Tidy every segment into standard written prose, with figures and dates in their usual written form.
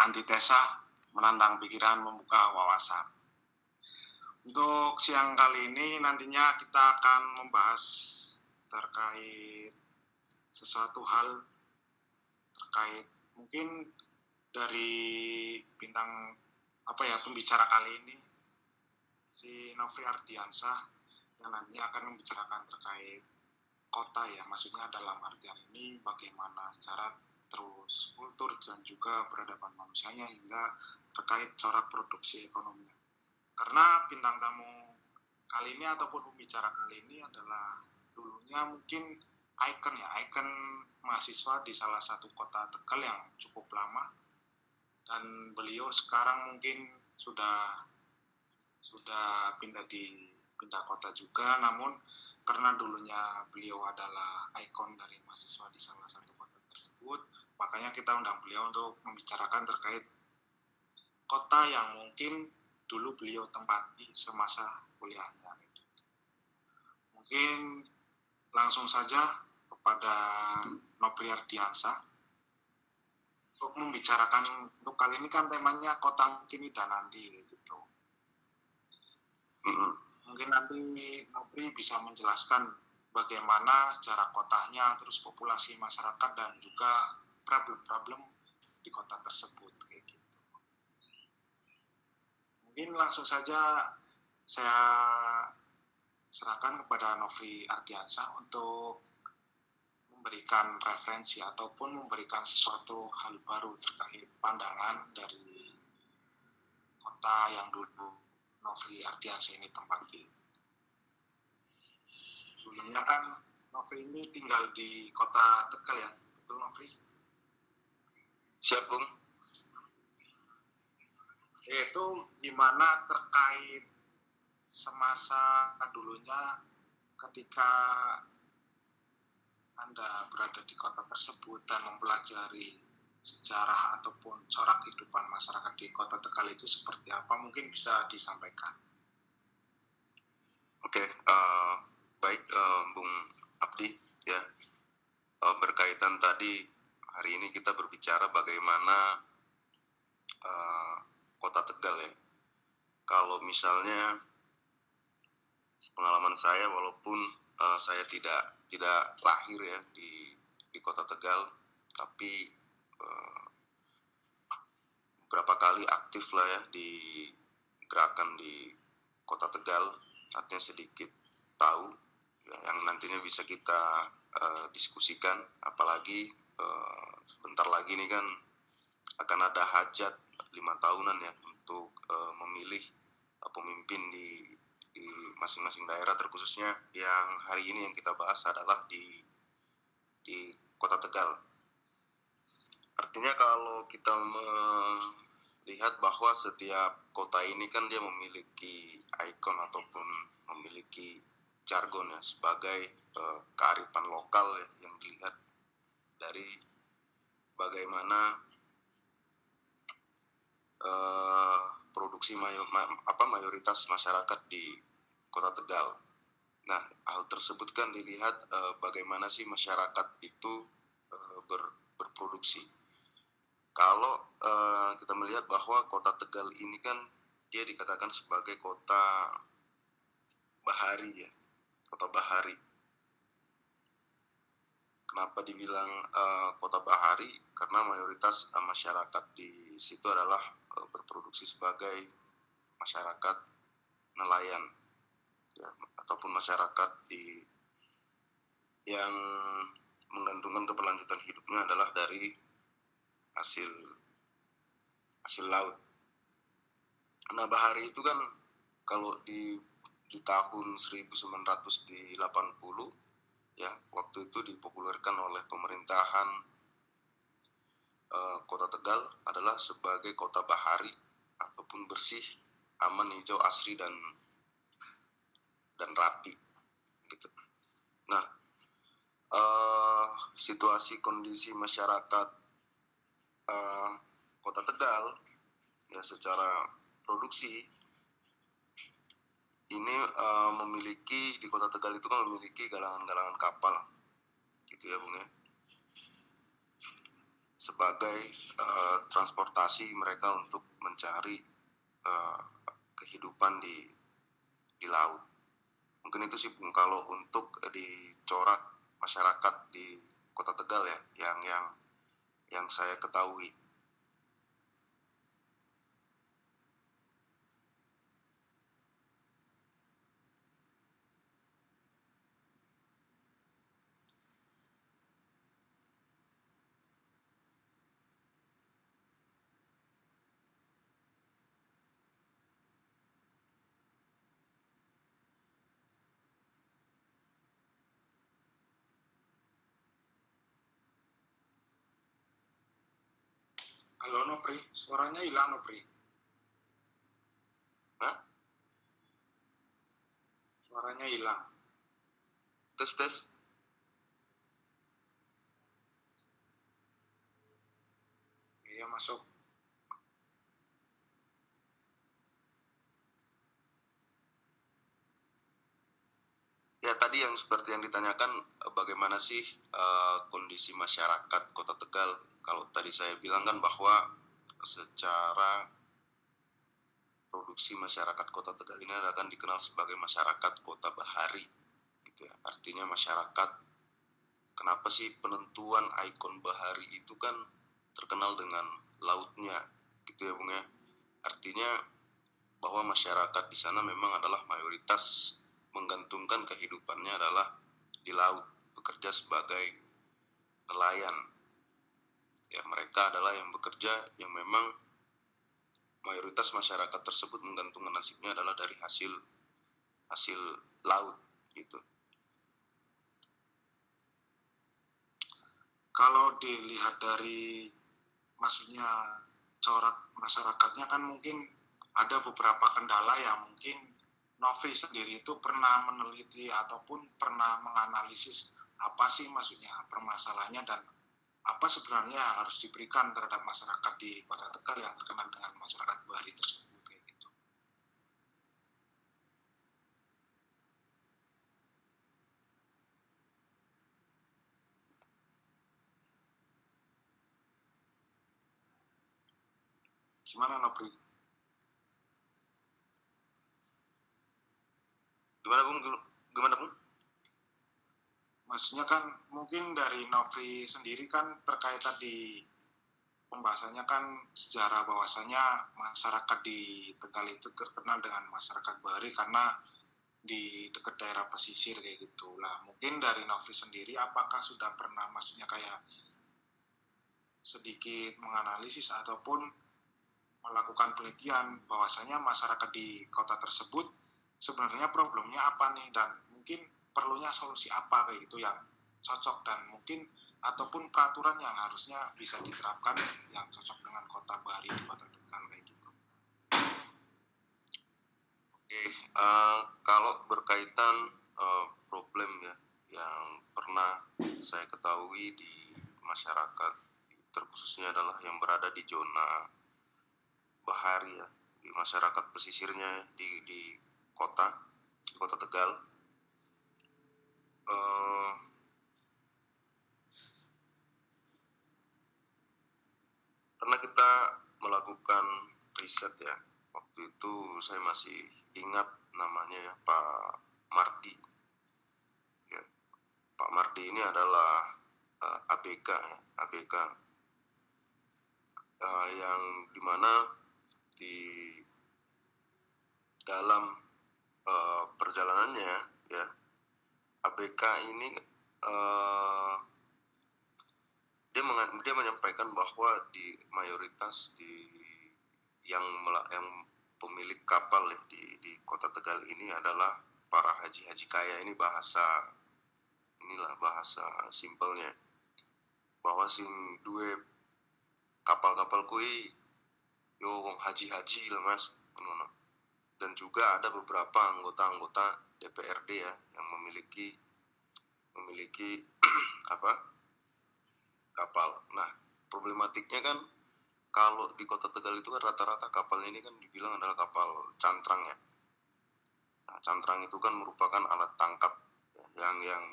antitesa, menantang pikiran, membuka wawasan. Untuk siang kali ini nantinya kita akan membahas terkait sesuatu hal terkait mungkin dari bintang pembicara kali ini, si Nofri Ardiansyah, yang nantinya akan membicarakan terkait kota ya, maksudnya dalam artian ini bagaimana secara terus kultur dan juga peradaban manusianya hingga terkait corak produksi ekonomi. Karena bintang tamu kali ini ataupun pembicara kali ini adalah dulunya mungkin ikon mahasiswa di salah satu kota Tegal yang cukup lama, dan beliau sekarang mungkin sudah pindah kota juga, namun karena dulunya beliau adalah ikon dari mahasiswa di salah satu kota tersebut, makanya kita undang beliau untuk membicarakan terkait kota yang mungkin dulu beliau tempati semasa kuliahnya. Mungkin langsung saja kepada Nofri Ardiansyah untuk membicarakan, untuk kali ini kan temanya kota kini dan nanti gitu. Mungkin nanti Nofri bisa menjelaskan bagaimana secara kotanya, terus populasi masyarakat dan juga problem-problem di kota tersebut kayak gitu. Mungkin langsung saja saya serahkan kepada Nofri Ardiansyah untuk memberikan referensi ataupun memberikan sesuatu hal baru terkait pandangan dari kota yang dulu Nofri Ardiansyah ini tempati. Dulunya kan Nofri ini tinggal di kota Tegal ya, betul Nofri? Siap, Bung. Yaitu gimana terkait semasa dulunya ketika Anda berada di kota tersebut dan mempelajari sejarah ataupun corak kehidupan masyarakat di kota Tegal itu seperti apa, mungkin bisa disampaikan. Oke, baik Bung Abdi ya. Berkaitan tadi, hari ini kita berbicara bagaimana kota Tegal ya. Kalau misalnya pengalaman saya, walaupun saya tidak lahir ya di kota Tegal, tapi beberapa kali aktif lah ya di gerakan di kota Tegal, artinya sedikit tahu ya, yang nantinya bisa kita diskusikan. Apalagi sebentar lagi nih kan akan ada hajat 5 tahunan ya untuk memilih pemimpin di masing-masing daerah, terkhususnya yang hari ini yang kita bahas adalah di kota Tegal. Artinya kalau kita melihat bahwa setiap kota ini kan dia memiliki ikon ataupun memiliki jargon ya, sebagai kearifan lokal ya, yang dilihat dari bagaimana produksi mayoritas masyarakat di kota Tegal. Nah, hal tersebut kan dilihat bagaimana sih masyarakat itu berproduksi. Kalau kita melihat bahwa kota Tegal ini kan dia dikatakan sebagai kota bahari ya, kota bahari. Kenapa dibilang kota bahari? Karena mayoritas masyarakat di situ adalah berproduksi sebagai masyarakat nelayan ya, ataupun masyarakat yang menggantungkan keberlanjutan hidupnya adalah dari hasil laut. Nah, bahari itu kan kalau di tahun 1980 ya, waktu itu dipopulerkan oleh pemerintahan kota Tegal adalah sebagai kota bahari ataupun bersih, aman, hijau, asri dan rapi gitu. Nah, situasi kondisi masyarakat kota Tegal ya secara produksi ini memiliki, di kota Tegal itu kan memiliki galangan-galangan kapal gitu ya Bung ya. sebagai transportasi mereka untuk mencari kehidupan di laut. Mungkin itu sih Bung, kalau untuk dicorak masyarakat di Kota Tegal ya, yang saya ketahui. Halo Nopri, suaranya hilang Nopri. Hah? Suaranya hilang. Tes. Iya masuk. Ya tadi yang seperti yang ditanyakan, bagaimana sih kondisi masyarakat Kota Tegal. Kalau tadi saya bilang kan bahwa secara produksi masyarakat Kota Tegal ini akan dikenal sebagai masyarakat Kota Bahari gitu ya. Artinya masyarakat, kenapa sih penentuan ikon bahari itu kan terkenal dengan lautnya gitu ya Bung ya. Artinya bahwa masyarakat di sana memang adalah mayoritas menggantungkan kehidupannya adalah di laut, bekerja sebagai nelayan. Ya, mereka adalah yang bekerja yang memang mayoritas masyarakat tersebut menggantungkan nasibnya adalah dari hasil laut gitu. Kalau dilihat dari maksudnya corak masyarakatnya kan mungkin ada beberapa kendala yang mungkin Novi sendiri itu pernah meneliti ataupun pernah menganalisis apa sih maksudnya permasalahannya dan apa sebenarnya yang harus diberikan terhadap masyarakat di Kota Tegal yang terkenal dengan masyarakat bahari tersebut kayak gitu. Gimana Nopri? Gimana Bung? Maksudnya kan mungkin dari Novi sendiri kan terkait tadi pembahasannya kan sejarah bahwasanya masyarakat di Tegal itu terkenal dengan masyarakat bahari karena di dekat daerah pesisir kayak gitu lah. Mungkin dari Novi sendiri apakah sudah pernah maksudnya kayak sedikit menganalisis ataupun melakukan penelitian bahwasanya masyarakat di kota tersebut sebenarnya problemnya apa nih dan mungkin perlunya solusi apa kayak gitu yang cocok dan mungkin ataupun peraturan yang harusnya bisa diterapkan yang cocok dengan kota Bahari di Kota Tegal kayak gitu. Oke, kalau berkaitan problem ya yang pernah saya ketahui di masyarakat, terkhususnya adalah yang berada di zona bahari ya, di masyarakat pesisirnya di kota Tegal. Karena kita melakukan riset ya, waktu itu saya masih ingat namanya ya, Pak Mardi ya. Pak Mardi ini adalah ABK ya, ABK yang dimana di dalam perjalanannya ya, ABK ini dia menyampaikan bahwa di mayoritas yang pemilik kapal ya di Kota Tegal ini adalah para haji-haji kaya. Ini bahasa simpelnya, bahwa sing duwe kapal-kapal kui yo wong haji-haji lah Mas. Dan juga ada beberapa anggota-anggota DPRD ya yang memiliki kapal. Nah, problematiknya kan kalau di Kota Tegal itu kan rata-rata kapalnya ini kan dibilang adalah kapal cantrang ya. Nah, cantrang itu kan merupakan alat tangkap ya, yang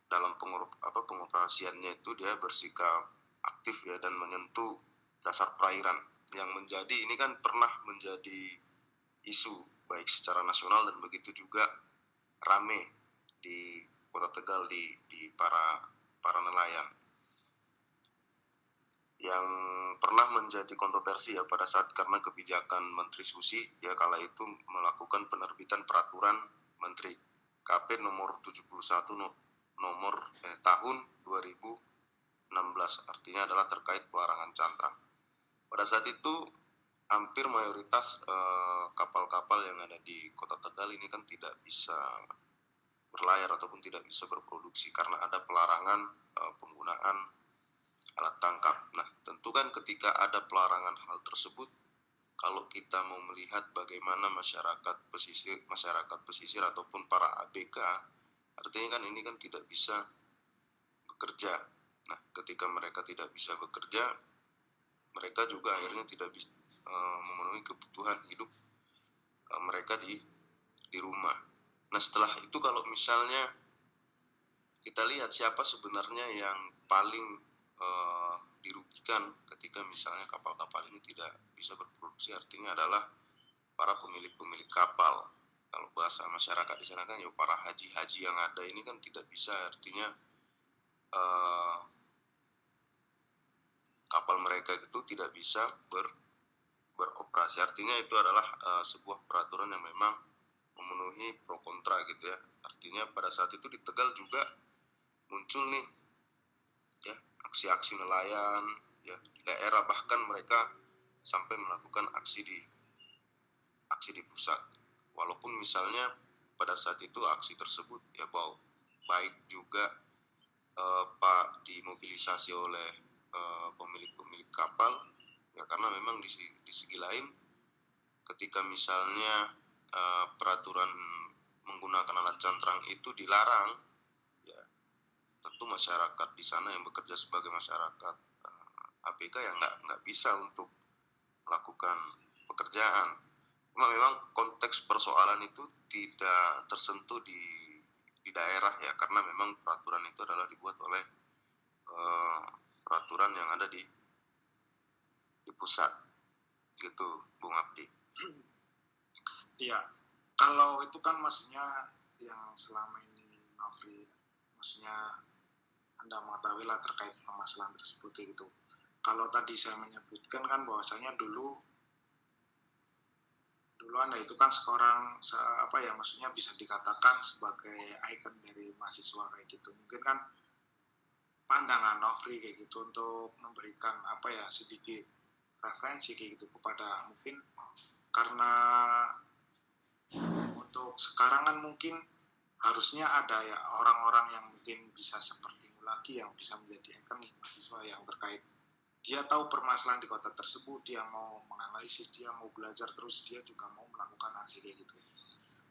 dalam pengoperasiannya itu dia bersikap aktif ya dan menyentuh dasar perairan yang menjadi ini kan pernah menjadi isu baik secara nasional dan begitu juga rame di Kota Tegal di para nelayan yang pernah menjadi kontroversi ya pada saat karena kebijakan Menteri Susi ya kala itu melakukan penerbitan peraturan Menteri KP nomor 71 nomor tahun 2016 artinya adalah terkait pelarangan cantrang. Pada saat itu hampir mayoritas kapal-kapal yang ada di Kota Tegal ini kan tidak bisa berlayar ataupun tidak bisa berproduksi karena ada pelarangan penggunaan alat tangkap. Nah, tentu kan ketika ada pelarangan hal tersebut, kalau kita mau melihat bagaimana masyarakat pesisir ataupun para ABK, artinya kan ini kan tidak bisa bekerja. Nah, ketika mereka tidak bisa bekerja, mereka juga akhirnya tidak bisa memenuhi kebutuhan hidup mereka di rumah. Nah, setelah itu kalau misalnya kita lihat siapa sebenarnya yang paling dirugikan ketika misalnya kapal-kapal ini tidak bisa berproduksi, artinya adalah para pemilik kapal. Kalau bahasa masyarakat di sana kan ya para haji-haji yang ada ini kan tidak bisa, artinya kapal mereka itu tidak bisa beroperasi. Artinya itu adalah sebuah peraturan yang memang memenuhi pro kontra gitu ya. Artinya pada saat itu di Tegal juga muncul nih ya aksi-aksi nelayan ya di daerah, bahkan mereka sampai melakukan aksi di pusat. Walaupun misalnya pada saat itu aksi tersebut ya baik juga Pak dimobilisasi oleh pemilik kapal ya karena memang di segi lain ketika misalnya peraturan menggunakan alat cantrang itu dilarang ya tentu masyarakat di sana yang bekerja sebagai masyarakat ABK ya nggak bisa untuk melakukan pekerjaan. Cuma memang konteks persoalan itu tidak tersentuh di daerah ya karena memang peraturan itu adalah dibuat oleh peraturan yang ada di pusat gitu, Bung Abdi. Iya, kalau itu kan maksudnya yang selama ini Nofri, maksudnya Anda mengetahui lah terkait permasalahan tersebut itu. Kalau tadi saya menyebutkan kan bahwasanya dulu Anda itu kan seorang maksudnya bisa dikatakan sebagai ikon dari mahasiswa kayak gitu. Mungkin kan pandangan Nofri kayak gitu untuk memberikan sedikit referensi kayak gitu kepada mungkin karena untuk sekarang kan mungkin harusnya ada ya orang-orang yang mungkin bisa sepertimu lagi yang bisa menjadi ikon nih mahasiswa yang terkait dia tahu permasalahan di kota tersebut, dia mau menganalisis, dia mau belajar terus, dia juga mau melakukan aksi kayak gitu.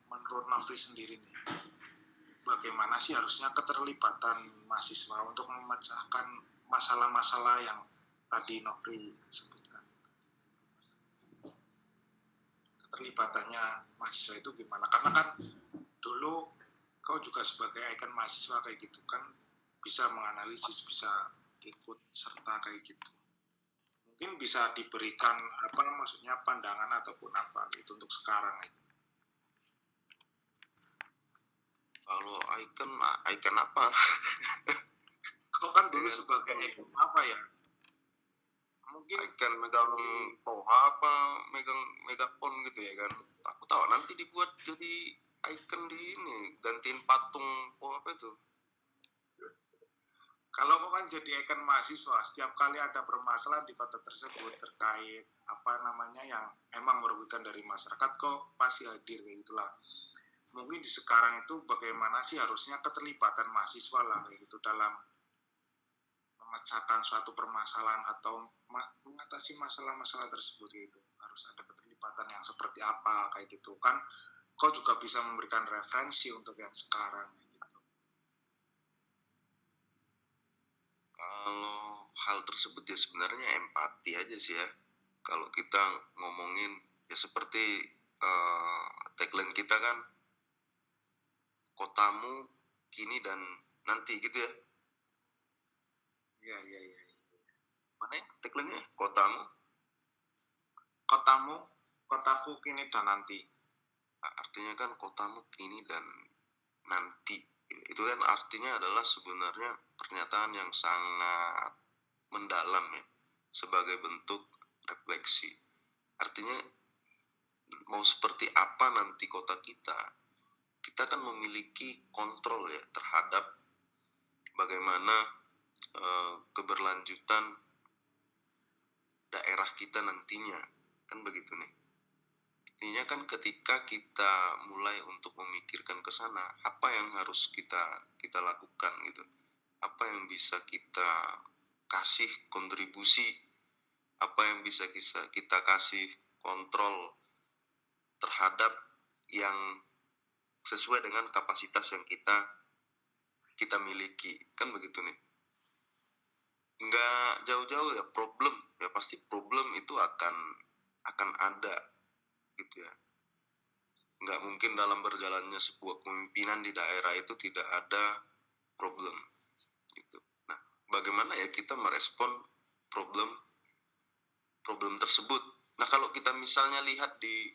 Menurut Nofri sendiri nih, bagaimana sih harusnya keterlibatan mahasiswa untuk memecahkan masalah-masalah yang tadi Nofri sebutkan? Keterlibatannya mahasiswa itu gimana? Karena kan dulu kau juga sebagai ikon mahasiswa kayak gitu kan bisa menganalisis, bisa ikut serta kayak gitu. Mungkin bisa diberikan maksudnya pandangan ataupun apa gitu untuk sekarang itu. Kalau ikon apa? Kau kan dulu sebagai ikon apa ya? Mungkin ikon megang poha apa megang megapon gitu ya kan. Aku tahu nanti dibuat jadi ikon di ini gantiin patung apa itu. Kalau kau kan jadi ikon mahasiswa, setiap kali ada permasalahan di kota tersebut terkait yang emang merugikan dari masyarakat, kok pasti hadir kayak gitulah. Mungkin di sekarang itu bagaimana sih harusnya keterlibatan mahasiswa lah kayak gitu dalam memecahkan suatu permasalahan atau mengatasi masalah-masalah tersebut gitu. Harus ada keterlibatan yang seperti apa kayak gitu kan. Kau juga bisa memberikan referensi untuk yang sekarang gitu. Kalau hal tersebut ya sebenarnya empati aja sih ya. Kalau kita ngomongin ya seperti tagline kita kan kotamu kini dan nanti gitu ya. Iya. Mana ya tagline-nya? Kotamu? Kotamu, kotaku kini dan nanti. Nah, artinya kan kotamu kini dan nanti. Itu kan artinya adalah sebenarnya pernyataan yang sangat mendalam ya, sebagai bentuk refleksi. Artinya mau seperti apa nanti kota kita, kita kan memiliki kontrol ya terhadap bagaimana keberlanjutan daerah kita nantinya, kan begitu nih. Intinya kan ketika kita mulai untuk memikirkan ke sana, apa yang harus kita lakukan gitu, apa yang bisa kita kasih kontribusi, apa yang bisa kita kasih kontrol terhadap yang sesuai dengan kapasitas yang kita miliki, kan begitu nih. Nggak jauh-jauh ya, problem ya, pasti problem itu akan ada gitu ya. Nggak mungkin dalam berjalannya sebuah kepemimpinan di daerah itu tidak ada problem gitu. Nah, bagaimana ya kita merespon problem tersebut. Nah, kalau kita misalnya lihat di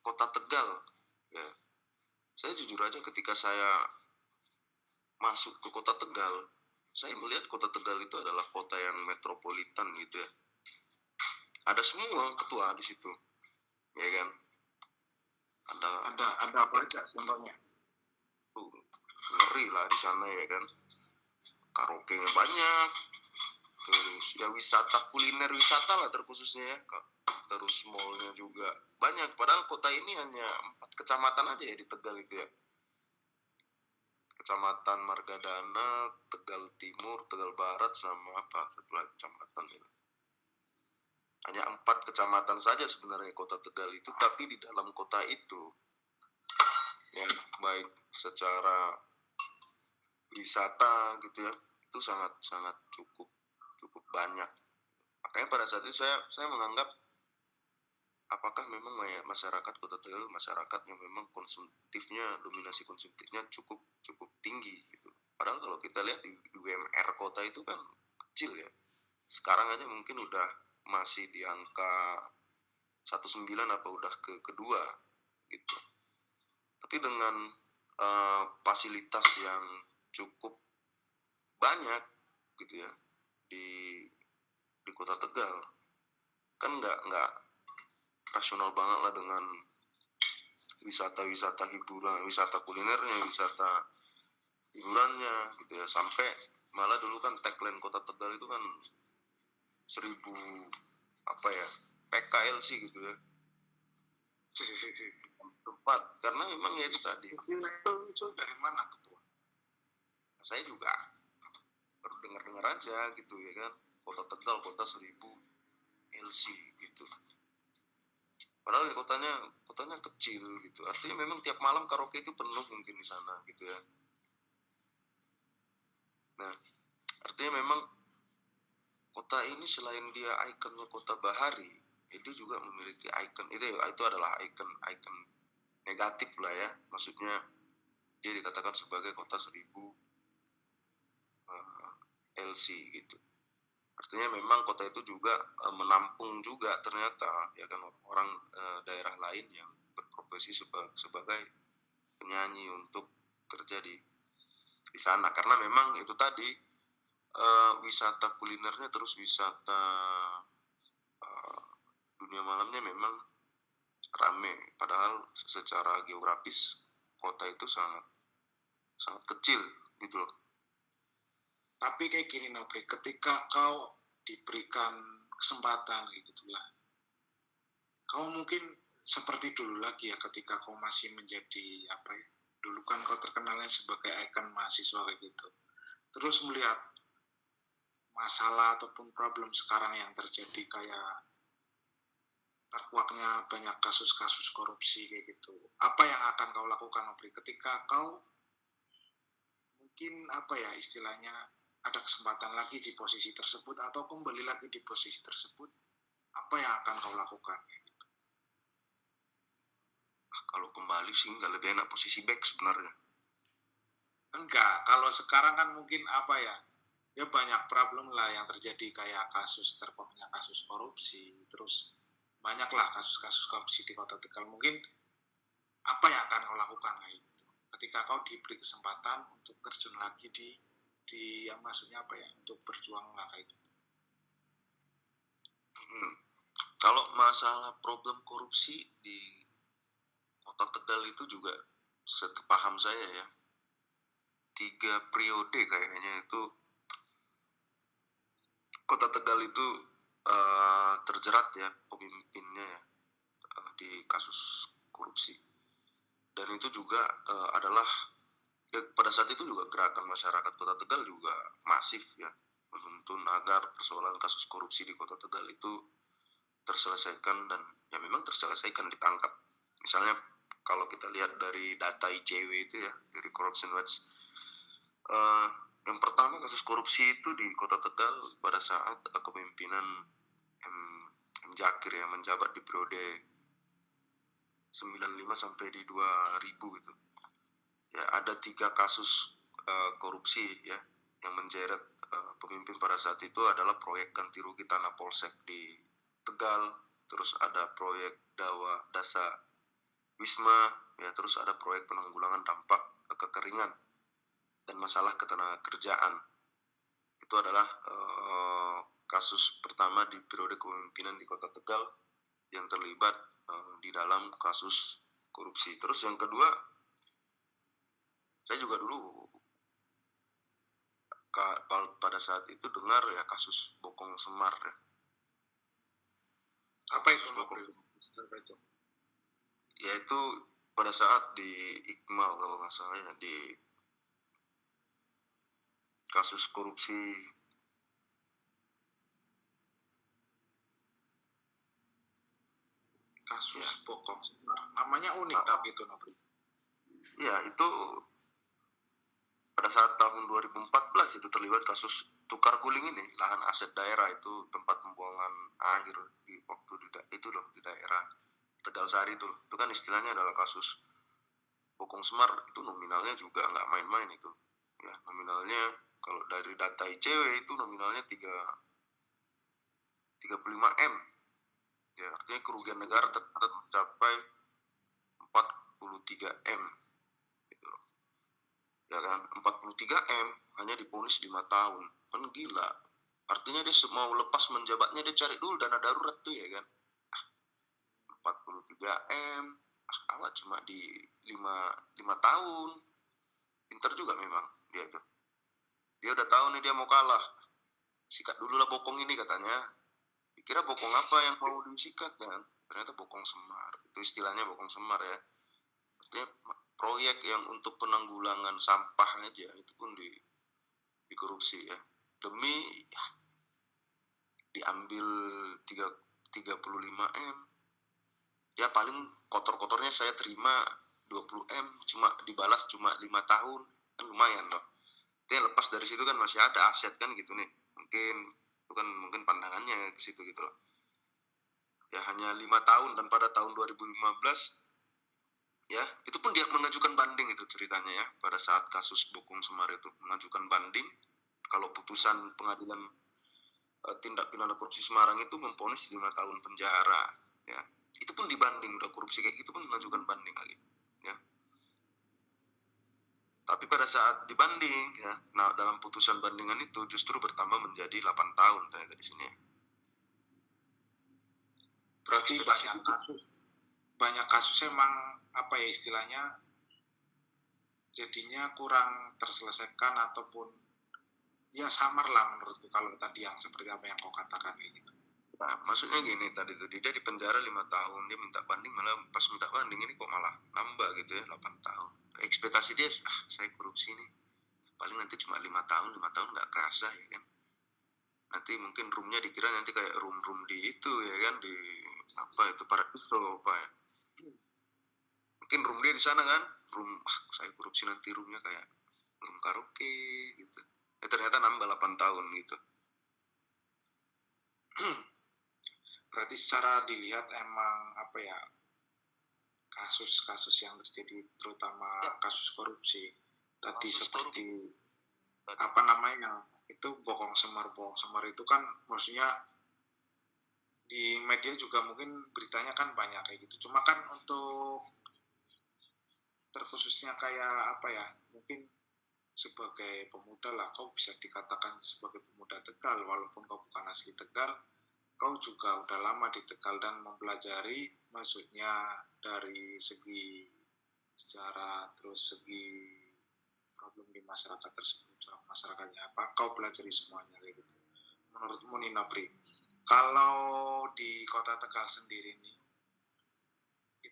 kota Tegal ya, saya jujur aja ketika saya masuk ke kota Tegal, saya melihat kota Tegal itu adalah kota yang metropolitan gitu ya. Ada semua ketua di situ, ya kan? Ada apa aja contohnya? Ngeri lah di sana ya kan. Karaoke-nya banyak, terus ya wisata kuliner, wisata lah terkhususnya ya. Terus mallnya juga banyak. Padahal kota ini hanya 4 kecamatan aja ya di Tegal itu ya. Kecamatan Margadana, Tegal Timur, Tegal Barat, sama apa setelah kecamatan itu. Hanya 4 kecamatan saja sebenarnya kota Tegal itu, tapi di dalam kota itu yang baik secara wisata gitu ya, itu sangat cukup banyak. Makanya pada saat itu saya menganggap apakah memang masyarakat Kota Tegal masyarakat yang memang dominasi konsumtifnya cukup tinggi gitu. Padahal kalau kita lihat di UMR kota itu kan kecil ya. Sekarang aja mungkin udah masih di angka 19 apa udah kedua gitu. Tapi dengan fasilitas yang cukup banyak gitu ya di Kota Tegal, kan nggak rasional banget lah dengan wisata hiburan, wisata kulinernya, wisata hiburannya gitu ya. Sampai malah dulu kan tagline Kota Tegal itu kan 1000 apa ya, PKLC gitu ya. Tepat, karena memang ya tadi. Istilah itu dari mana ketua? Saya juga baru dengar aja gitu ya kan. Kota Tegal, kota 1000 LC gitu. Padahal ya kotanya kecil gitu. Artinya memang tiap malam karaoke itu penuh mungkin di sana gitu ya. Nah, artinya memang kota ini selain dia ikonnya kota bahari, dia juga memiliki ikon itu adalah ikon negatif lah ya. Maksudnya dia dikatakan sebagai kota 1000 LC gitu. Artinya memang kota itu juga menampung juga ternyata ya kan orang daerah lain yang berprofesi sebagai penyanyi untuk kerja di sana, karena memang itu tadi wisata kulinernya, terus wisata dunia malamnya memang rame, padahal secara geografis kota itu sangat kecil gitu loh. Tapi kayak gini Nobri, ketika kau diberikan kesempatan gitulah, kau mungkin seperti dulu lagi ya, ketika kau masih menjadi apa ya, dulu kan kau terkenalnya sebagai ikon mahasiswa kayak gitu, terus melihat masalah ataupun problem sekarang yang terjadi, kayak terkuaknya banyak kasus-kasus korupsi kayak gitu, apa yang akan kau lakukan Nobri ketika kau mungkin apa ya istilahnya ada kesempatan lagi di posisi tersebut atau kembali lagi di posisi tersebut, apa yang akan kau lakukan? Kalau kembali sih nggak lebih enak posisi back sebenarnya. Enggak, kalau sekarang kan mungkin apa ya, ya banyak problem lah yang terjadi, kayak terpapanya kasus korupsi, terus banyaklah kasus-kasus korupsi di Kota Tegal. Mungkin apa yang akan kau lakukan kayak gitu ketika kau diberi kesempatan untuk terjun lagi di yang maksudnya apa ya, untuk berjuang lah kayak gitu. Kalau masalah problem korupsi di Kota Tegal itu juga sepaham saya ya, 3 periode kayaknya itu Kota Tegal itu terjerat ya pemimpinnya ya di kasus korupsi. Dan itu juga adalah ya, pada saat itu juga gerakan masyarakat Kota Tegal juga masif ya, menuntun agar persoalan kasus korupsi di Kota Tegal itu terselesaikan, dan ya memang terselesaikan, ditangkap. Misalnya kalau kita lihat dari data ICW itu ya, dari Corruption Watch, yang pertama kasus korupsi itu di Kota Tegal pada saat kepemimpinan M. Jakir ya, menjabat di periode 95 sampai di 2000 gitu. Ya, ada 3 kasus korupsi ya yang menjeret pemimpin pada saat itu adalah proyek ganti rugi tanah Polsek di Tegal, terus ada proyek Dasa Wisma ya, terus ada proyek penanggulangan dampak kekeringan dan masalah ketenagakerjaan. Itu adalah kasus pertama di periode kepemimpinan di Kota Tegal yang terlibat di dalam kasus korupsi. Terus yang kedua, saya juga dulu pada saat itu dengar ya kasus Bokong Semar ya. Apa itu? Yaitu pada saat di Iqmal kalau nggak salah ya, di kasus korupsi kasus ya. Bokong Semar, namanya unik tapi itu Nobri. Ya, itu pada saat tahun 2014 itu terlibat kasus tukar guling ini, lahan aset daerah itu tempat pembuangan air di waktu itu loh, di daerah Tegal Sari itu kan istilahnya adalah kasus Bokong Semar. Itu nominalnya juga nggak main-main itu ya, nominalnya kalau dari data ICW itu nominalnya 35M ya, artinya kerugian negara tercapai 43M gitu. Ya kan, 43M hanya diponis 5 tahun, kan gila. Artinya dia mau lepas menjabatnya dia cari dulu dana darurat tuh ya kan. 43M awak cuma di 5 tahun. Pintar juga memang dia tuh. Dia udah tahu nih dia mau kalah, sikat dulu lah Bokong ini katanya. Dikira Bokong apa yang mau disikat kan, ternyata Bokong Semar. Itu istilahnya Bokong Semar ya. Artinya proyek yang untuk penanggulangan sampah aja itu pun dikorupsi ya, demi ya, diambil 35M ya, paling kotor-kotornya saya terima 20M, cuma dibalas cuma 5 tahun, kan lumayan loh. Dia lepas dari situ kan masih ada aset kan gitu nih, mungkin pandangannya ke situ gitu loh ya, hanya 5 tahun. Dan pada tahun 2015 ya, itu pun dia mengajukan banding itu ceritanya ya, pada saat kasus Bokong Semar itu mengajukan banding. Kalau putusan pengadilan tindak pidana korupsi Semarang itu memvonis 5 tahun penjara ya, itu pun dibanding, udah korupsi kayak gitu pun mengajukan banding lagi ya. Tapi pada saat dibanding ya, nah dalam putusan bandingan itu justru bertambah menjadi 8 tahun ternyata di sini. Berarti banyak kasus emang apa ya istilahnya, jadinya kurang terselesaikan ataupun ya samar lah menurutku kalau tadi yang seperti apa yang kau katakan kayak gitu. Nah, maksudnya gini, tadi tuh dia di penjara 5 tahun, dia minta banding, malah pas minta banding ini kok malah nambah gitu ya, 8 tahun. Ekspektasi dia, saya korupsi nih, paling nanti cuma 5 tahun nggak kerasa ya kan. Nanti mungkin roomnya dikira nanti kayak room di itu ya kan, di apa itu, Paradiso apa ya. Mungkin room dia di sana kan, saya korupsi nanti roomnya kayak room karaoke gitu. Ternyata nambah 8 tahun gitu. Berarti secara dilihat emang apa ya, kasus-kasus yang terjadi terutama kasus korupsi tadi seperti apa namanya itu bokong semar itu kan maksudnya di media juga mungkin beritanya kan banyak kayak gitu. Cuma kan untuk terkhususnya kayak apa ya, mungkin sebagai pemuda lah, kau bisa dikatakan sebagai pemuda Tegal, walaupun kau bukan asli Tegal, kau juga udah lama di Tegal dan mempelajari maksudnya dari segi sejarah, terus segi problem di masyarakat tersebut, masyarakatnya apa, kau pelajari semuanya kayak gitu. Menurutmu Nina Pri, kalau di kota Tegal sendiri nih,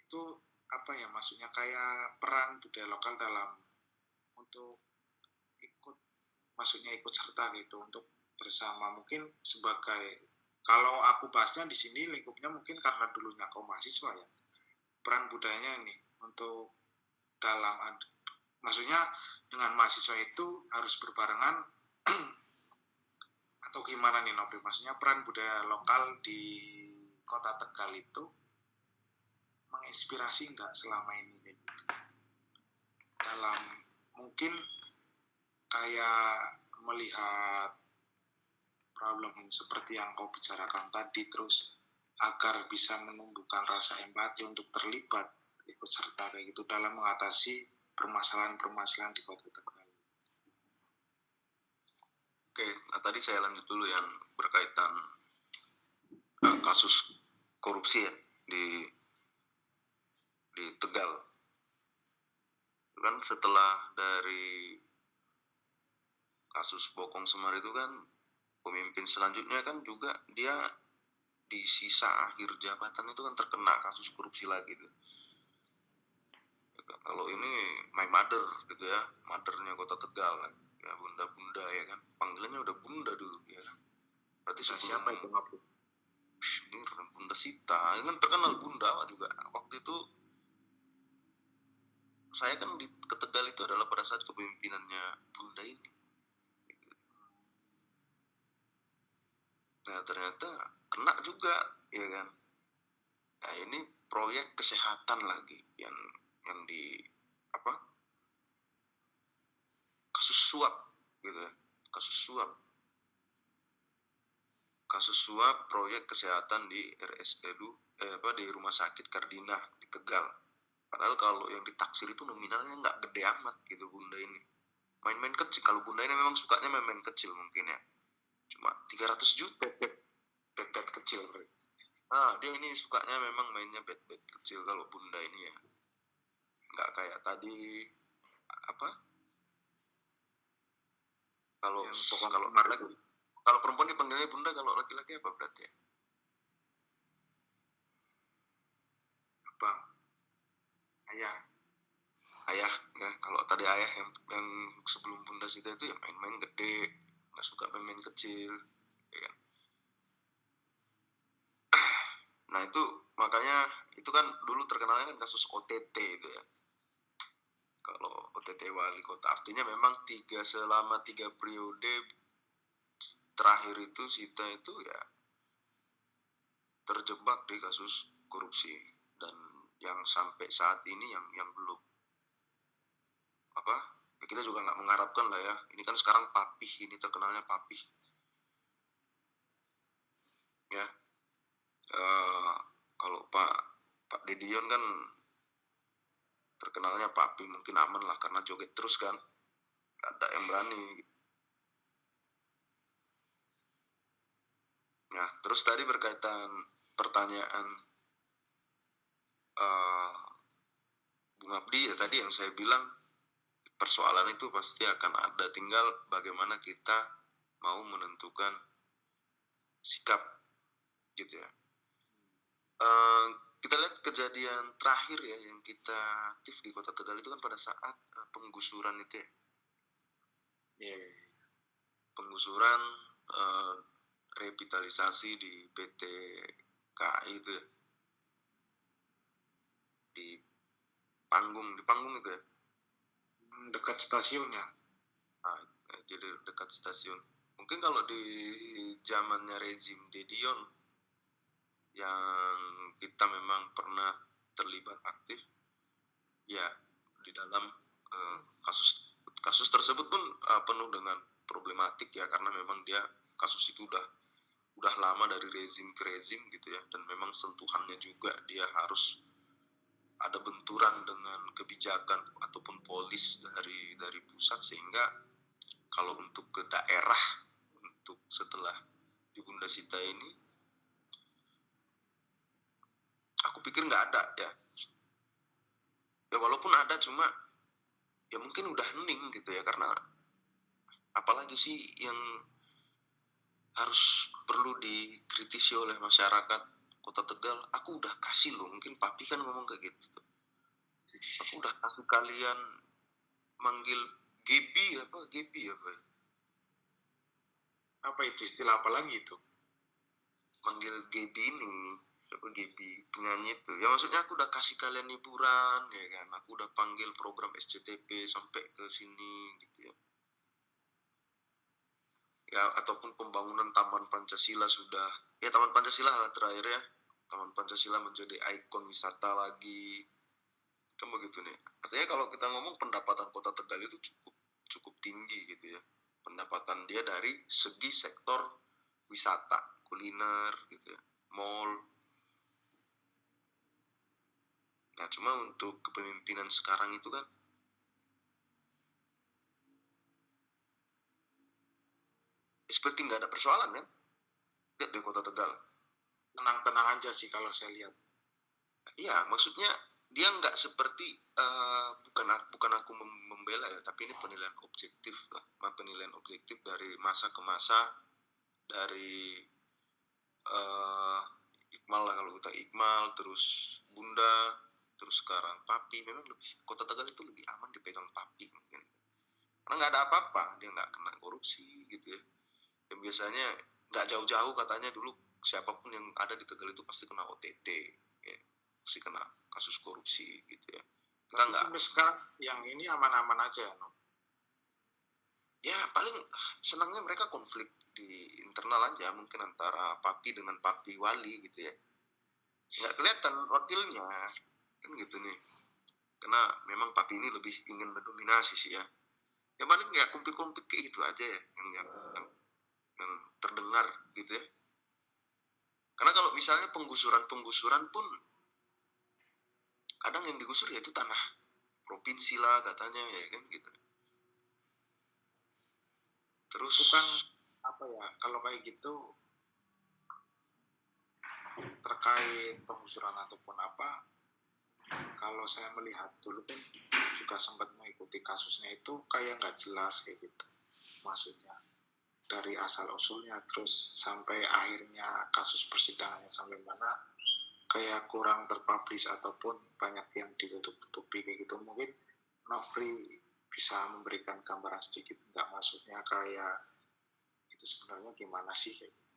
itu apa ya maksudnya kayak peran budaya lokal dalam untuk ikut, maksudnya ikut serta gitu untuk bersama, mungkin sebagai, kalau aku bahasnya di sini lingkupnya mungkin karena dulunya kau mahasiswa ya, peran budayanya ini untuk dalam, maksudnya dengan mahasiswa itu harus berbarengan atau gimana nih Nobri, maksudnya peran budaya lokal di kota Tegal itu menginspirasi nggak selama ini gitu? Dalam mungkin kayak melihat problem seperti yang kau bicarakan tadi, terus agar bisa menumbuhkan rasa empati untuk terlibat ikut serta kayak gitu dalam mengatasi permasalahan-permasalahan di kota Tegal. Oke, nah tadi saya lanjut dulu yang berkaitan kasus korupsi ya di Tegal. Kan setelah dari kasus Bokong Semar itu kan pemimpin selanjutnya kan juga dia di sisa akhir jabatan itu kan terkena kasus korupsi lagi tuh. Kalau ini my mother gitu ya, mothernya kota Tegal kan. Ya bunda-bunda ya kan, panggilannya udah bunda dulu ya kan. Berarti Siapa itu ngaku? Ini Bunda Sita, ini kan terkenal bunda juga. Waktu itu saya kan di Tegal itu adalah pada saat kepemimpinannya bunda ini. Nah ternyata kena juga ya kan. Nah ini proyek kesehatan lagi yang di apa, kasus suap gitu ya, kasus suap proyek kesehatan di RSUD di Rumah Sakit Kardinah di Tegal. Padahal kalau yang ditaksir itu nominalnya nggak gede amat gitu bunda ini, main-main kecil. Kalau bunda ini memang sukanya main-main kecil mungkin ya, cuma 300 juta bet kecil. dia ini sukanya memang mainnya bet kecil kalau bunda ini ya, nggak kayak tadi apa, kalau perempuan dipanggilnya bunda, kalau laki-laki apa berarti ya? Apa? Ayah Ya. Kalau tadi ayah yang sebelum bunda Sita itu ya main-main gede, nggak suka main-main kecil ya kan? Nah itu makanya itu kan dulu terkenalnya kan kasus OTT itu ya. Kalau OTT wali kota artinya memang selama 3 periode terakhir itu Sita itu ya terjebak di kasus korupsi, dan yang sampai saat ini yang belum apa ya, kita juga nggak mengharapkan lah ya, ini kan sekarang Papih, ini terkenalnya Papih ya. Kalau Pak Dedion kan terkenalnya Papih, mungkin aman lah karena joget terus kan, nggak ada yang berani. Nah terus tadi berkaitan pertanyaan Bung Abdi ya, tadi yang saya bilang persoalan itu pasti akan ada, tinggal bagaimana kita mau menentukan sikap gitu ya. Kita lihat kejadian terakhir ya yang kita aktif di kota Tegal itu kan pada saat penggusuran itu ya. Penggusuran revitalisasi di PT KAI itu ya. Di panggung itu ya. Dekat stasiun ya. Jadi dekat stasiun. Mungkin kalau di zamannya rezim Dedion yang kita memang pernah terlibat aktif ya di dalam kasus tersebut pun penuh dengan problematik ya, karena memang dia kasus itu udah lama dari rezim ke rezim gitu ya, dan memang sentuhannya juga dia harus ada benturan dengan kebijakan ataupun polis dari pusat, sehingga kalau untuk ke daerah untuk setelah di Bunda Sita ini aku pikir nggak ada ya. Ya walaupun ada, cuma ya mungkin udah hening gitu ya, karena apalagi sih yang harus perlu dikritisi oleh masyarakat Kota Tegal. Aku udah kasih loh, mungkin Papi kan ngomong kayak gitu, aku udah kasih kalian manggil Gebi apa ya, Apa itu istilah apa lagi itu? manggil Gebi ini apa, Gebi penyanyi itu ya, maksudnya aku udah kasih kalian hiburan ya kan, aku udah panggil program SCTP sampai ke sini gitu ya. Ya ataupun pembangunan Taman Pancasila sudah, ya Taman Pancasila lah terakhir ya, Taman Pancasila menjadi ikon wisata lagi kan begitu nih. Artinya kalau kita ngomong pendapatan Kota Tegal itu cukup tinggi gitu ya, pendapatan dia dari segi sektor wisata, kuliner gitu ya, mall. Nah cuma untuk kepemimpinan sekarang itu kan seperti nggak ada persoalan kan, lihat di Kota Tegal. Tenang-tenang aja sih kalau saya lihat. Iya, maksudnya dia nggak seperti bukan aku membela ya, tapi ini penilaian objektif lah, penilaian objektif dari masa ke masa, dari Iqmal lah, kalau kita Iqmal, terus Bunda, terus sekarang Papi. Memang Kota Tegal itu lebih aman dipegang Papi mungkin, karena nggak ada apa-apa, dia nggak kena korupsi gitu ya. Yang biasanya nggak jauh-jauh katanya dulu siapapun yang ada di Tegal itu pasti kena OTT ya, pasti kena kasus korupsi gitu ya. Tapi sampai sekarang yang ini aman-aman aja ya, Nom? Ya paling senangnya mereka konflik di internal aja, mungkin antara Papi dengan Papi Wali gitu ya, nggak kelihatan wakilnya kan gitu nih, karena memang Papi ini lebih ingin mendominasi sih ya. Ya paling ya konflik kayak gitu aja ya yang terdengar gitu ya. Karena kalau misalnya penggusuran pun kadang yang digusur ya itu tanah provinsi lah katanya ya kan gitu. Terus itu kan apa ya, kalau kayak gitu terkait penggusuran ataupun apa, kalau saya melihat dulu kan juga sempat mengikuti kasusnya, itu kayak nggak jelas kayak gitu maksudnya, dari asal usulnya terus sampai akhirnya kasus persidangannya sampai mana kayak kurang terpublish ataupun banyak yang ditutup-tutupi kayak gitu. Mungkin Nofri bisa memberikan gambaran sedikit nggak, maksudnya kayak itu sebenarnya gimana sih kayak gitu.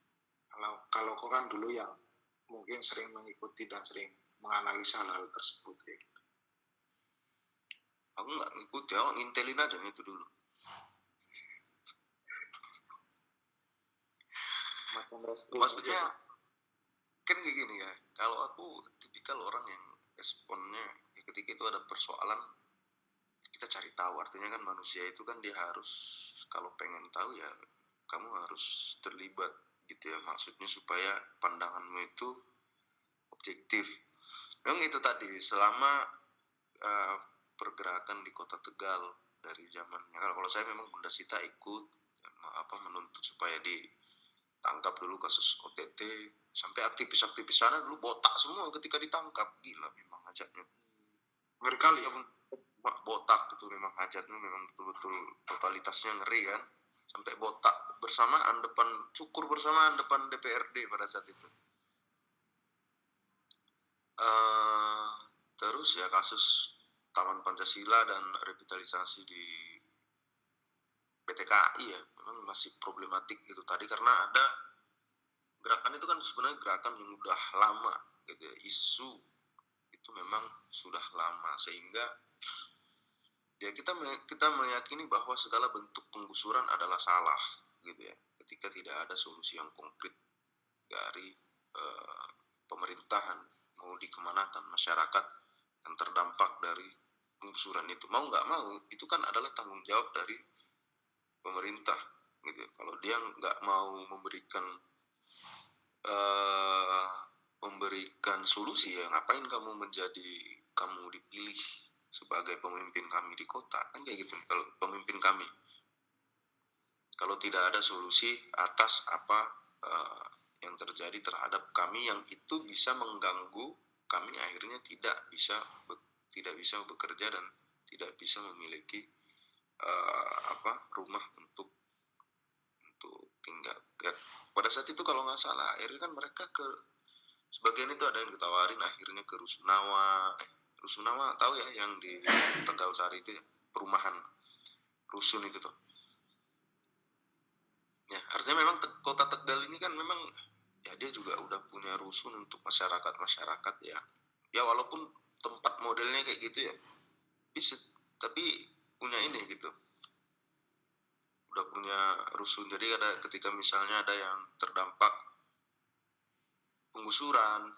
Kalau kau kan dulu yang mungkin sering mengikuti dan sering menganalisa hal tersebut kayak gitu. Aku nggak ngikuti, aku ngintelin aja itu dulu. Macam reskrim. Maksudnya kan kayak gini ya, kalau aku tipikal orang yang responnya ya, ketika itu ada persoalan kita cari tahu. Artinya kan manusia itu kan dia harus, kalau pengen tahu ya kamu harus terlibat gitu ya, maksudnya supaya pandanganmu itu objektif. Memang itu tadi, selama pergerakan di Kota Tegal dari zamannya, kalau saya memang Bunda Sita ikut menuntut supaya ditangkap dulu kasus OTT, sampai aktivis-aktivis sana dulu botak semua ketika ditangkap. Gila memang hajatnya, ngeri kali ya, botak itu memang hajatnya, memang betul-betul totalitasnya ngeri kan, sampai botak bersamaan depan DPRD pada saat itu. Terus ya kasus Taman Pancasila dan revitalisasi di PT KAI ya, memang masih problematik itu tadi, karena ada gerakan itu kan sebenarnya gerakan yang udah lama gitu ya, isu itu memang sudah lama, sehingga ya kita meyakini bahwa segala bentuk penggusuran adalah salah gitu ya, ketika tidak ada solusi yang konkret dari pemerintahan mau dikemanakan masyarakat yang terdampak dari penggusuran itu. Mau nggak mau itu kan adalah tanggung jawab dari pemerintah gitu. Kalau dia nggak mau memberikan solusi, ya ngapain kamu dipilih sebagai pemimpin kami di kota, kan kayak gitu. Kalau pemimpin kami, kalau tidak ada solusi atas apa yang terjadi terhadap kami, yang itu bisa mengganggu kami, akhirnya tidak bisa bekerja dan tidak bisa memiliki rumah untuk tinggal. Ya, pada saat itu kalau nggak salah, akhirnya kan mereka sebagian itu ada yang ditawarin akhirnya ke Rusunawa. Rusunawa tahu ya, yang di Tegal Sari itu ya, perumahan rusun itu tuh. Ya, artinya memang kota Tegal ini kan memang ya dia juga udah punya rusun untuk masyarakat ya. Ya walaupun tempat modelnya kayak gitu ya, bisa, tapi punya ini gitu. Udah punya rusun, jadi ketika misalnya ada yang terdampak penggusuran,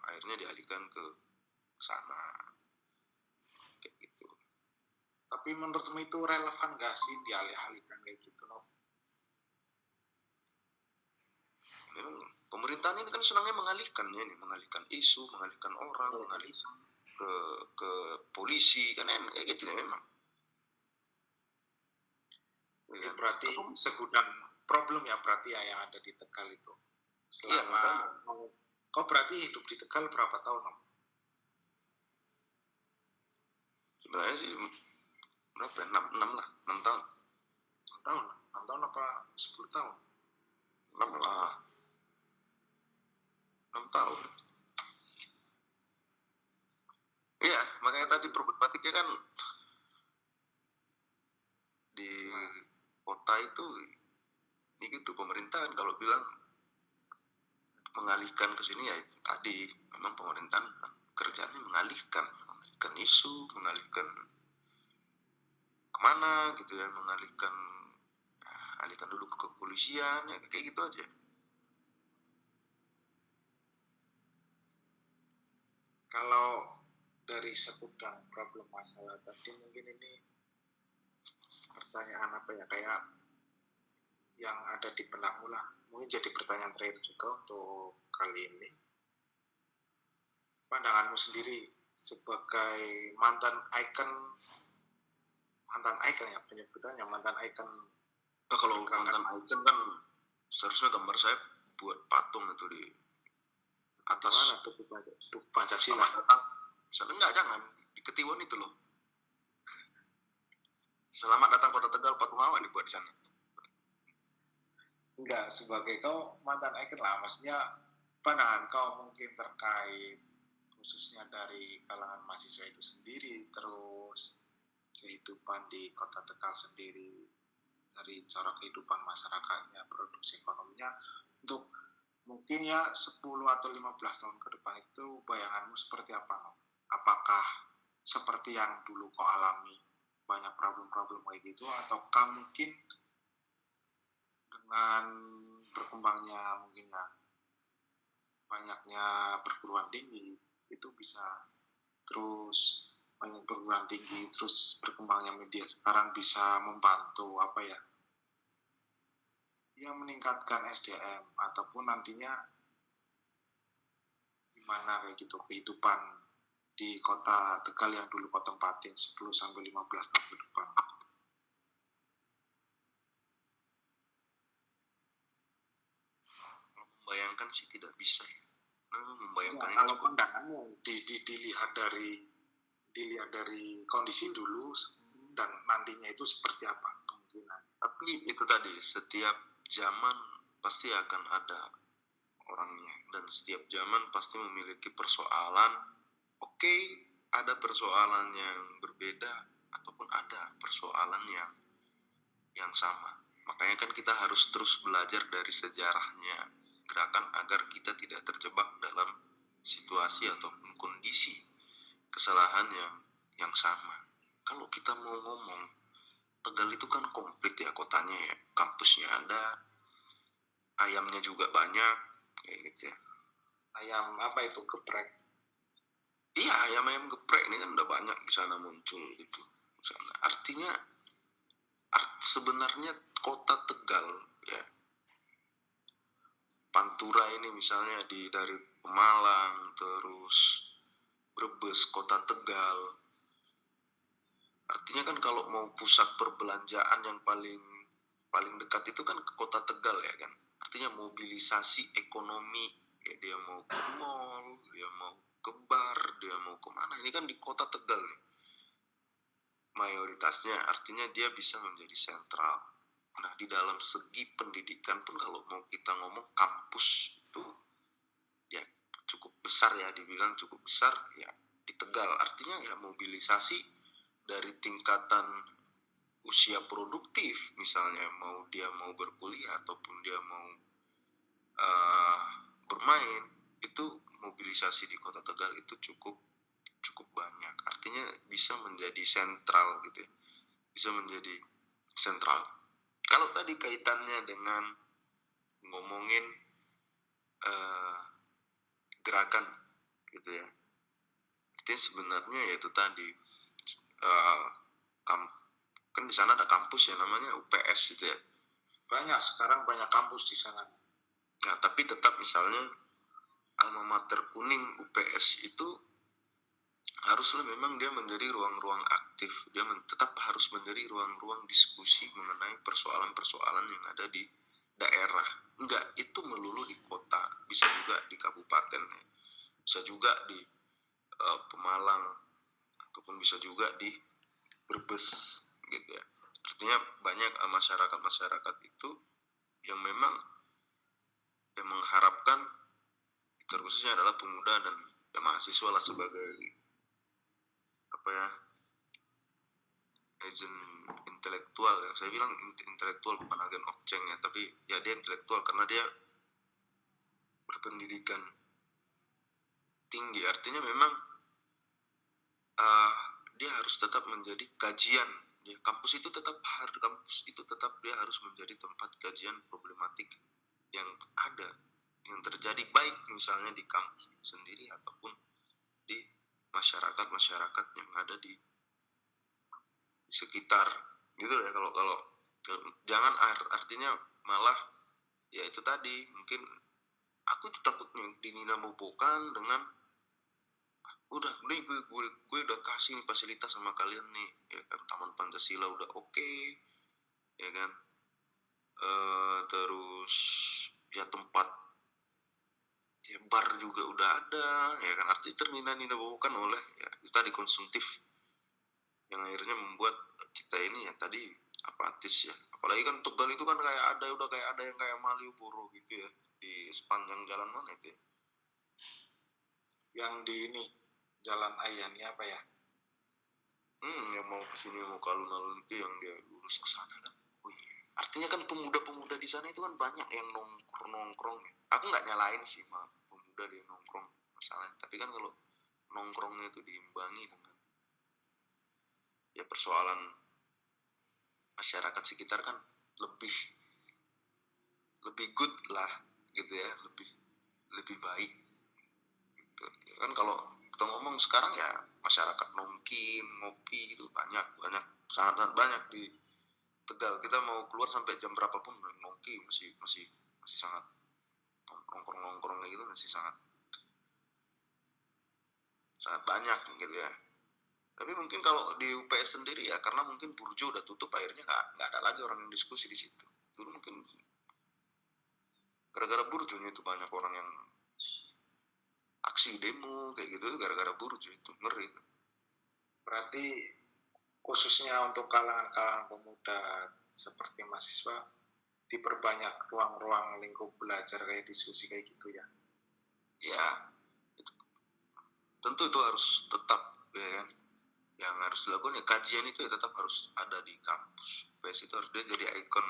akhirnya dialihkan ke sana kayak gitu. Tapi menurutmu itu relevan gak sih dialih-alihkan kayak gitu, no? Memang pemerintahan ini kan senangnya mengalihkan isu, mengalihkan orang, mengalihkan ke polisi, kan kayak gitu ya memang. Ya, berarti segudang problem ya berarti ya yang ada di Tegal itu. Selama kau berarti hidup di Tegal berapa tahun, Om? Sebenarnya sih berapa? 6 tahun. 6 tahun apa 10 tahun? 6 lah. 6 tahun. Iya, makanya tadi problematiknya kan di kota itu gitu, pemerintahan kalau bilang mengalihkan ke sini, ya tadi memang pemerintahan kerjanya mengalihkan isu, mengalihkan kemana gitu ya, alihkan dulu ke kepolisian, ya kayak gitu aja. Kalau dari segudang problem masalah tadi, mungkin ini pertanyaan apa ya, kayak yang ada di benakmu lah, mungkin jadi pertanyaan terakhir juga untuk kali ini. Pandanganmu sendiri sebagai mantan icon ya penyebutannya, mantan icon. Nah, kalau mantan icon kan seharusnya gambar saya buat patung itu di atas. Mana tuh Pancasila? Enggak, jangan di Ketiwon itu loh. Selamat datang Kota Tegal, patung awak dibuat di sana. Enggak, sebagai kau mantan icon lah, maksudnya pandangan kau mungkin terkait khususnya dari kalangan mahasiswa itu sendiri, terus kehidupan di Kota Tegal sendiri, dari cara kehidupan masyarakatnya, produksi ekonominya, untuk mungkin ya 10 atau 15 tahun ke depan itu bayanganmu seperti apa? Apakah seperti yang dulu kau alami, banyak problem-problem kayak gitu, ataukah mungkin dengan berkembangnya mungkin ya banyaknya perguruan tinggi itu bisa terus banyak perguruan tinggi, terus berkembangnya media sekarang bisa membantu apa ya meningkatkan SDM, ataupun nantinya gimana kayak gitu kehidupan di Kota Tegal yang dulu kau tempatin 10-15 tahun ke depan. Membayangkan sih tidak bisa ya. Membayangkan ya, kalau pandanganmu dilihat dari kondisi dulu dan nantinya itu seperti apa kemungkinan. Tapi itu tadi, setiap zaman pasti akan ada orangnya, dan setiap zaman pasti memiliki persoalan. Oke, ada persoalan yang berbeda ataupun ada persoalan yang sama. Makanya kan kita harus terus belajar dari sejarahnya gerakan agar kita tidak terjebak dalam situasi ataupun kondisi kesalahan yang sama. Kalau kita mau ngomong, Tegal itu kan komplit ya kotanya ya, kampusnya ada, ayamnya juga banyak kayak gitu ya. Ayam apa itu, geprek? Iya, ayam geprek ini kan udah banyak di sana muncul gitu. Artinya sebenarnya kota Tegal ya, Pantura ini misalnya dari Pemalang terus Brebes, kota Tegal. Artinya kan kalau mau pusat perbelanjaan yang paling dekat itu kan ke kota Tegal ya kan. Artinya mobilisasi ekonomi, ya dia mau ke mall, dia mau ke bar, dia mau kemana, ini kan di kota Tegal nih mayoritasnya, artinya dia bisa menjadi sentral. Nah, di dalam segi pendidikan pun kalau mau kita ngomong kampus itu ya cukup besar ya, dibilang cukup besar ya di Tegal. Artinya ya mobilisasi dari tingkatan usia produktif, misalnya dia mau berkuliah ataupun dia mau bermain, itu mobilisasi di kota Tegal itu cukup banyak. Artinya bisa menjadi sentral gitu ya, bisa menjadi sentral. Kalau tadi kaitannya dengan ngomongin gerakan gitu ya, artinya sebenarnya yaitu tadi kan di sana ada kampus ya namanya UPS gitu ya. Sekarang banyak kampus di sana. Nah, tapi tetap misalnya alma mater kuning UPS itu haruslah memang dia menjadi ruang-ruang aktif, dia tetap harus menjadi ruang-ruang diskusi mengenai persoalan-persoalan yang ada di daerah. Enggak itu melulu di kota, bisa juga di kabupaten, bisa juga di Pemalang, ataupun bisa juga di Brebes gitu ya. Artinya banyak masyarakat itu yang memang yang mengharapkan, terkhususnya adalah pemuda dan ya mahasiswa lah sebagai apa ya, agent intelektual ya. Saya bilang intelektual bukan agen objek ya, tapi ya dia intelektual karena dia berpendidikan tinggi. Artinya memang dia harus tetap menjadi kajian. Kampus itu tetap dia harus menjadi tempat kajian problematik yang ada, yang terjadi, baik misalnya di kampus sendiri ataupun di masyarakat yang ada di sekitar gitu ya. Kalau jangan artinya malah ya itu tadi, mungkin aku tuh takut dininabobokan dengan udah nih gue udah kasih fasilitas sama kalian nih ya kan, Taman Pancasila udah oke, ya kan, terus ya tempat ya bar juga udah ada ya kan. Artinya ternina-ninabobokan oleh ya itu tadi konsumtif yang akhirnya membuat kita ini ya tadi apatis ya. Apalagi kan Tegal itu kan udah kayak ada yang kayak Malioboro gitu ya, di sepanjang jalan mana itu ya? Yang di ini Jalan Ayani apa ya? Yang mau kesini mau ke alun-alun itu yang dia lurus ke sana kan. Artinya kan pemuda-pemuda di sana itu kan banyak yang nongkrong ya. Aku nggak nyalain sih pemuda dia nongkrong masalahnya, tapi kan kalau nongkrongnya itu diimbangi dengan ya persoalan masyarakat sekitar kan lebih good lah gitu ya, lebih baik gitu. Kan kalau kita ngomong sekarang ya masyarakat nongki ngopi itu banyak sangat banyak di Tegal. Kita mau keluar sampai jam berapapun nongki masih sangat nongkrong kayak gitu, masih sangat banyak gitu ya. Tapi mungkin kalau di UPS sendiri ya karena mungkin Burjo udah tutup, akhirnya nggak ada lagi orang yang diskusi di situ. Dulu mungkin gara-gara Burjonya itu banyak orang yang aksi demo kayak gitu gara-gara Burjo itu, ngeri itu. Berarti khususnya untuk kalangan pemuda seperti mahasiswa diperbanyak ruang-ruang lingkup belajar kayak diskusi kayak gitu ya. Ya, tentu itu harus tetap ya kan. Yang harus dilakukan ya kajian itu ya tetap harus ada di kampus. UPS itu harus dia jadi ikon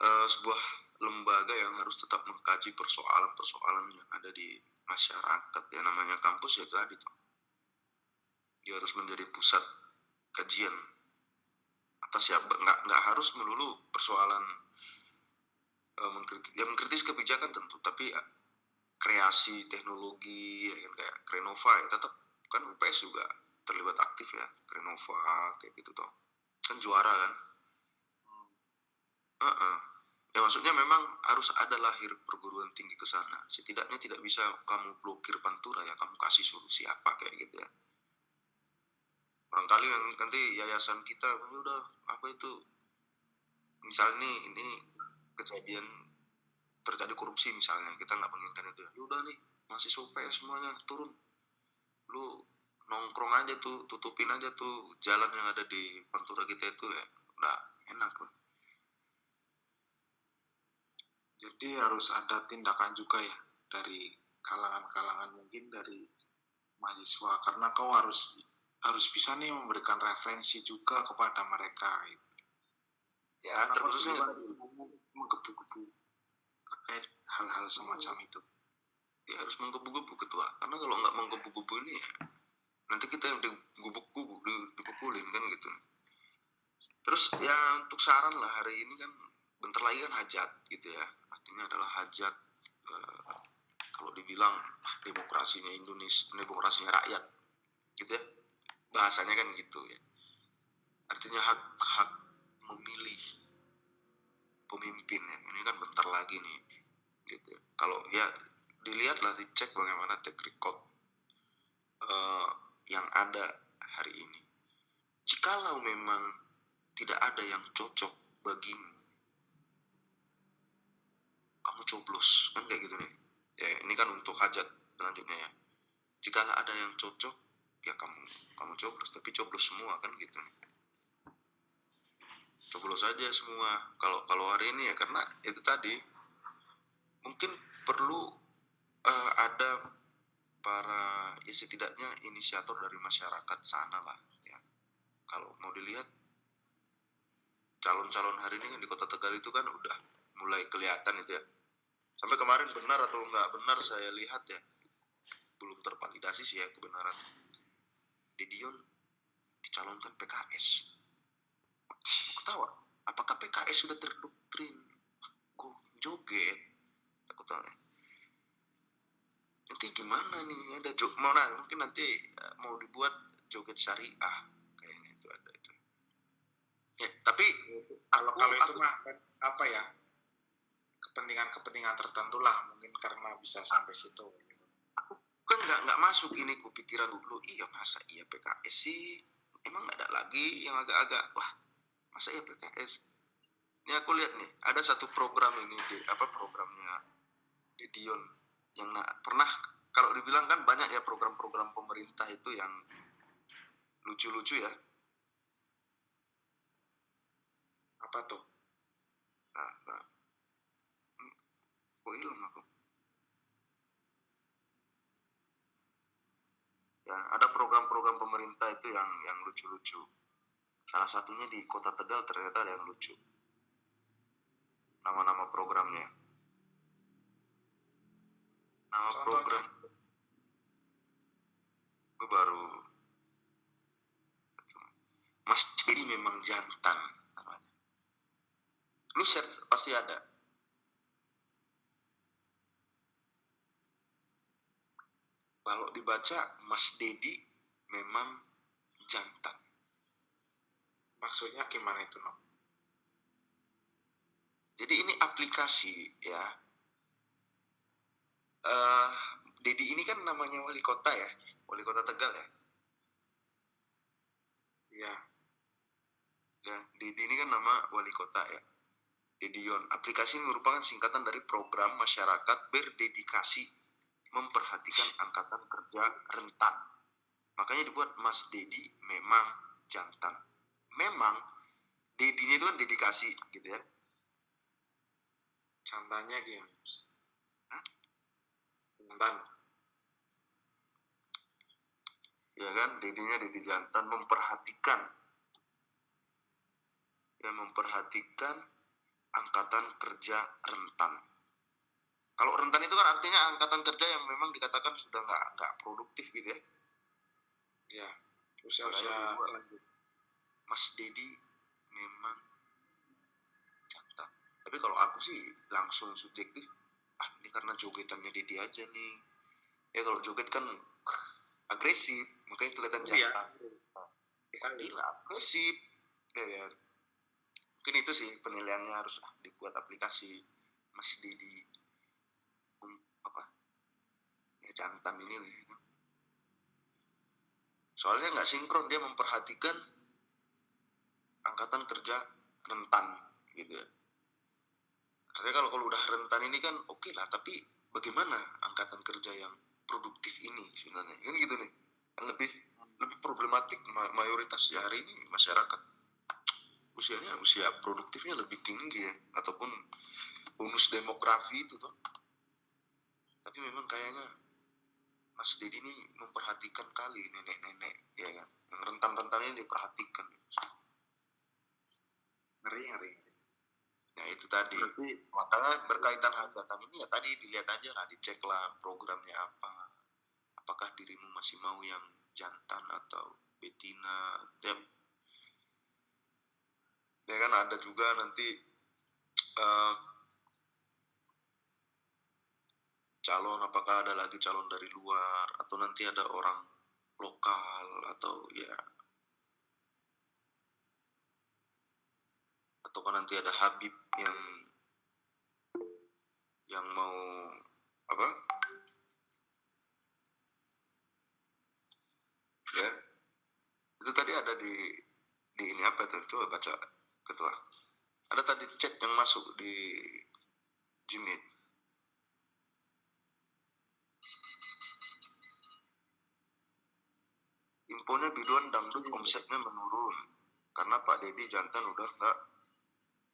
sebuah lembaga yang harus tetap mengkaji persoalan-persoalan yang ada di masyarakat ya. Namanya kampus ya tadi tuh, dia harus menjadi pusat kajian atas ya, nggak harus melulu persoalan mengkritis kebijakan tentu, tapi ya, kreasi teknologi ya kan, kayak Krenova ya tetap kan UPS juga terlibat aktif ya, Krenova kayak gitu tuh kan juara kan. Heeh. Ya maksudnya memang harus ada lahir perguruan tinggi ke sana. Setidaknya tidak bisa kamu blokir Pantura ya, kamu kasih solusi apa kayak gitu ya. Barangkali nanti yayasan kita, "Ya udah apa itu, misalnya ini kejadian terjadi korupsi misalnya, kita nggak menginginkan itu ya. Udah nih, mahasiswa UPS semuanya turun. Lu nongkrong aja tuh, tutupin aja tuh jalan yang ada di Pantura kita itu ya. Udah enak lah." Jadi harus ada tindakan juga ya dari kalangan-kalangan, mungkin dari mahasiswa, karena kau harus bisa nih memberikan referensi juga kepada mereka gitu. Ya Karena kau terkhususnya dulu kan menggebu-gebu terkait hal-hal semacam itu. ya harus menggebu-gebu ketua, karena kalau nggak menggebu-gebu ini ya nanti kita yang digubuk-gubuk, dipukulin kan gitu. Terus ya untuk saran lah, hari ini kan bentar lagi kan hajat gitu ya, artinya adalah hajat, kalau dibilang demokrasinya Indonesia, demokrasinya rakyat gitu ya, bahasanya kan gitu ya, artinya hak memilih pemimpin ya, ini kan bentar lagi nih gitu ya. Kalau ya dilihatlah, dicek bagaimana track record yang ada hari ini. Jikalau memang tidak ada yang cocok bagimu, kamu coblos kan kayak gitu nih ya. Ini kan untuk hajat selanjutnya ya. Jika ada yang cocok ya kamu coblos, tapi coblos semua kan gitu nih. Coblos saja semua kalau hari ini ya, karena itu tadi mungkin perlu ada para ya setidaknya inisiator dari masyarakat sana lah ya. Kalau mau dilihat calon-calon hari ini kan di Kota Tegal itu kan udah mulai kelihatan itu ya. Sampai kemarin benar atau nggak benar saya lihat ya, belum tervalidasi sih ya kebenaran, Didion dicalonkan PKS. Ketawa, apakah PKS sudah terdoktrin joget? Aku tahu nanti gimana nih, ada mungkin nanti mau dibuat joget syariah kayaknya, itu ada itu ya. Tapi Kalau itu mah apa ya, kepentingan tertentu lah mungkin, karena bisa sampai situ gitu. Aku kan nggak masuk ini ku pikiran dulu, iya masa iya PKS sih, emang nggak ada lagi yang agak-agak wah masa iya PKS. Ini aku lihat nih ada satu program ini di programnya di Dion yang pernah, kalau dibilang kan banyak ya program-program pemerintah itu yang lucu-lucu ya. Apa tuh? Nah. Kok hilang aku? Ya, ada program-program pemerintah itu yang lucu-lucu. Salah satunya di Kota Tegal ternyata ada yang lucu. Nama-nama programnya. Nama Contohnya? program gue baru Mas Dedi memang jantan namanya. Lu search pasti ada. Kalau dibaca Mas Dedi memang jantan. Maksudnya gimana itu, no? Jadi ini aplikasi ya. Dedi ini kan namanya wali kota ya, wali kota Tegal ya. Iya. Ya, Dedi ini kan nama wali kota ya. Dedion. Aplikasi ini merupakan singkatan dari program masyarakat berdedikasi memperhatikan angkatan kerja rentan. Makanya dibuat Mas Dedi memang jantan. Memang Dedinya itu kan dedikasi gitu ya. Jantannya gini. Jantan. Ya kan, Dedinya Dedi jantan, memperhatikan. Ya, memperhatikan angkatan kerja rentan. Kalau rentan itu kan artinya angkatan kerja yang memang dikatakan sudah nggak produktif gitu ya. Ya, usia-usia lanjut. Mas Dedi memang jantan. Tapi kalau aku sih langsung subjektif, ini karena jogetannya Dedi aja nih. Ya kalau joget kan agresif, makanya kelihatan jantan. Iya. Gila agresif, ya kan. Mungkin itu sih penilaiannya, harus dibuat aplikasi Mas Didi apa ya, jantan ini nih. Soalnya nggak sinkron, dia memperhatikan angkatan kerja rentan gitu ya. Artinya kalau udah rentan ini kan oke lah, tapi bagaimana angkatan kerja yang produktif ini sebenarnya kan gitu nih, yang lebih problematik. Mayoritas hari ini masyarakat usianya usia produktifnya lebih tinggi ya, ataupun bonus demografi itu tuh. Tapi memang kayaknya Mas Dedi ini memperhatikan kali nenek-nenek ya kan, yang rentan-rentan ini diperhatikan. Ngeri. Nah itu tadi. Berarti makanya berkaitan hajatan ini ya tadi dilihat aja lah, dicek lah programnya apa. Apakah dirimu masih mau yang jantan atau betina? Ya kan ada juga nanti calon, apakah ada lagi calon dari luar atau nanti ada orang lokal, atau ya ataukah nanti ada Habib yang mau apa ya. Itu tadi ada di ini apa tuh, coba baca ketua. Ada tadi chat yang masuk di Jimit. Infonya biduan dangdut omsetnya menurun karena Pak Dedi jantan udah enggak.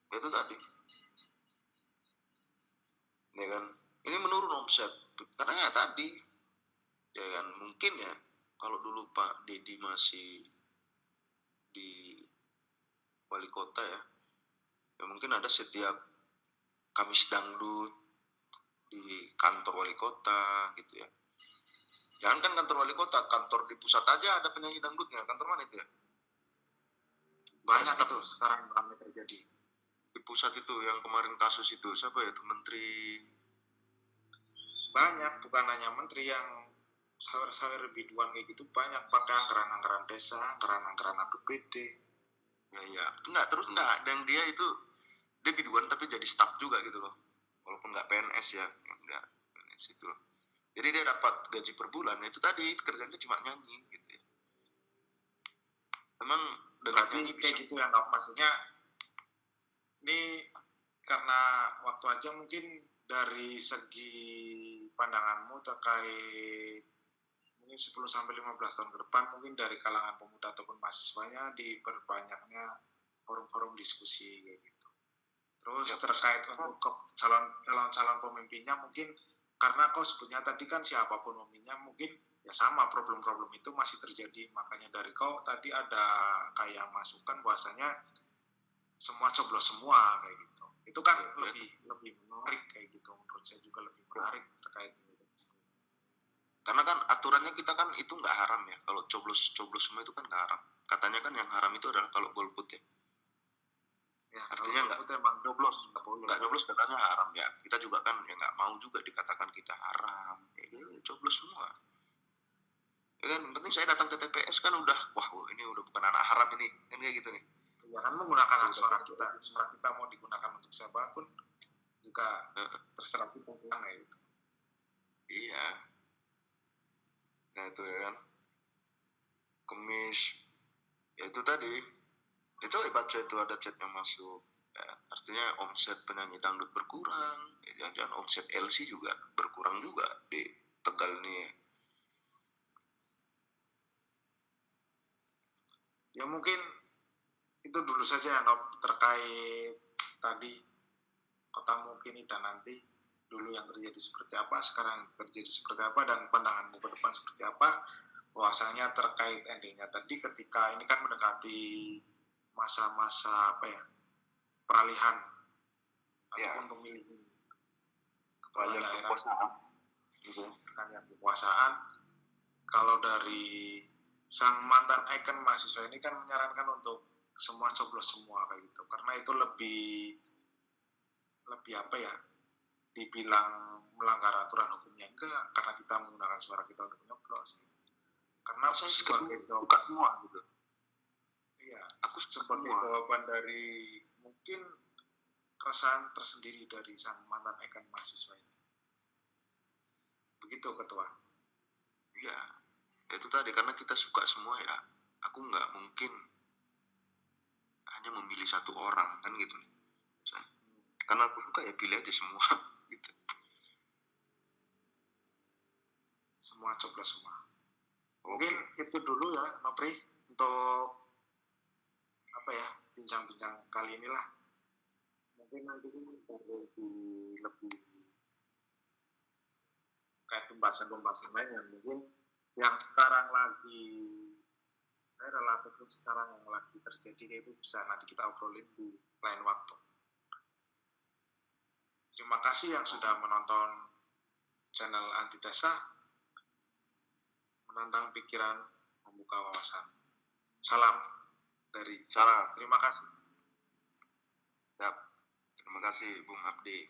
Itu tadi ya kan, ini menurun omset karena ya tadi ya kan, mungkin ya kalau dulu Pak Dedi masih di wali kota ya mungkin ada setiap Kamis dangdut di kantor wali kota gitu ya. Jangan kan kantor wali kota, kantor di pusat aja ada penyanyi dangdutnya. Kantor mana itu ya? Banyak itu sekarang ramai terjadi. Di pusat itu yang kemarin kasus itu, siapa ya itu, menteri? Banyak, bukan hanya menteri yang sawer-sawer biduan kayak gitu, banyak pakai anggaran-anggaran desa, anggaran-anggaran APBD. Ya. Enggak. Dan dia itu, dia biduan tapi jadi staff juga gitu loh. Walaupun nggak PNS ya. Enggak PNS itu. Jadi dia dapat gaji per bulan, itu tadi kerjanya cuma nyanyi gitu ya. Emang berarti kayak gitu ya, Nok? Maksudnya ini karena waktu aja mungkin dari segi pandanganmu terkait mungkin 10-15 tahun ke depan, mungkin dari kalangan pemuda ataupun mahasiswanya diperbanyaknya forum-forum diskusi kayak gitu. Terus ya, terkait untuk calon pemimpinnya, mungkin karena kau sebutnya tadi kan siapapun pemimpinnya mungkin ya sama, problem-problem itu masih terjadi. Makanya dari kau tadi ada kayak masukan bahwasanya semua coblos semua kayak gitu. Itu kan lebih menarik kayak gitu. Menurut saya juga lebih menarik terkait itu. Karena kan aturannya kita kan itu nggak haram ya. Kalau coblos semua itu kan nggak haram. Katanya kan yang haram itu adalah kalau golput ya. Ya, artinya nggak nyoblos katanya haram ya. Kita juga kan ya nggak mau juga dikatakan kita haram. Ya coblos semua. Ya kan, penting saya datang ke TPS kan udah, wah ini udah bukan anak haram ini, kan kayak gitu nih. Ya kan menggunakan hak suara kita mau digunakan untuk siapapun juga terserah kita ya gitu. Iya. Nah itu ya kan. Kemis, ya itu tadi. Itu baca itu ada chat yang masuk. Ya, artinya omset penyanyi dangdut berkurang. Ya, jangan-jangan omset LC juga berkurang juga di Tegal nih. Ya mungkin itu dulu saja Nop, terkait tadi kotamu kini dan nanti, dulu yang terjadi seperti apa, sekarang terjadi seperti apa, dan pandanganmu ke depan seperti apa. Bahwasanya terkait endingnya tadi, ketika ini kan mendekati masa-masa apa ya, peralihan ataupun pemilihan kepala daerah, peralihan kekuasaan. Kalau dari sang mantan ikon mahasiswa ini kan menyarankan untuk semua coblos semua kayak gitu, karena itu lebih apa ya, dibilang melanggar aturan hukumnya enggak, karena kita menggunakan suara kita untuk menyoblos gitu. Karena saya sebagai jawaban semua gitu. Iya, aku sebagai jawaban dari mungkin keresahan tersendiri dari sang mantan ikon mahasiswa ini. Begitu Ketua. Ya, itu tadi karena kita suka semua ya. Aku nggak mungkin hanya memilih satu orang kan gitu. Karena aku suka ya pilih aja semua gitu. Semua coblos semua. Mungkin itu dulu ya Nopri untuk bincang-bincang kali inilah. Mungkin nanti lebih kayak pembahasan-pembahasan lain yang mungkin yang sekarang lagi relatif sekarang yang lagi terjadi itu bisa nanti kita obrolin di lain waktu. Terima kasih yang sudah menonton channel Antitesa, menantang pikiran, membuka wawasan. Salam. Terima kasih. Yap. Terima kasih Bung Abdi.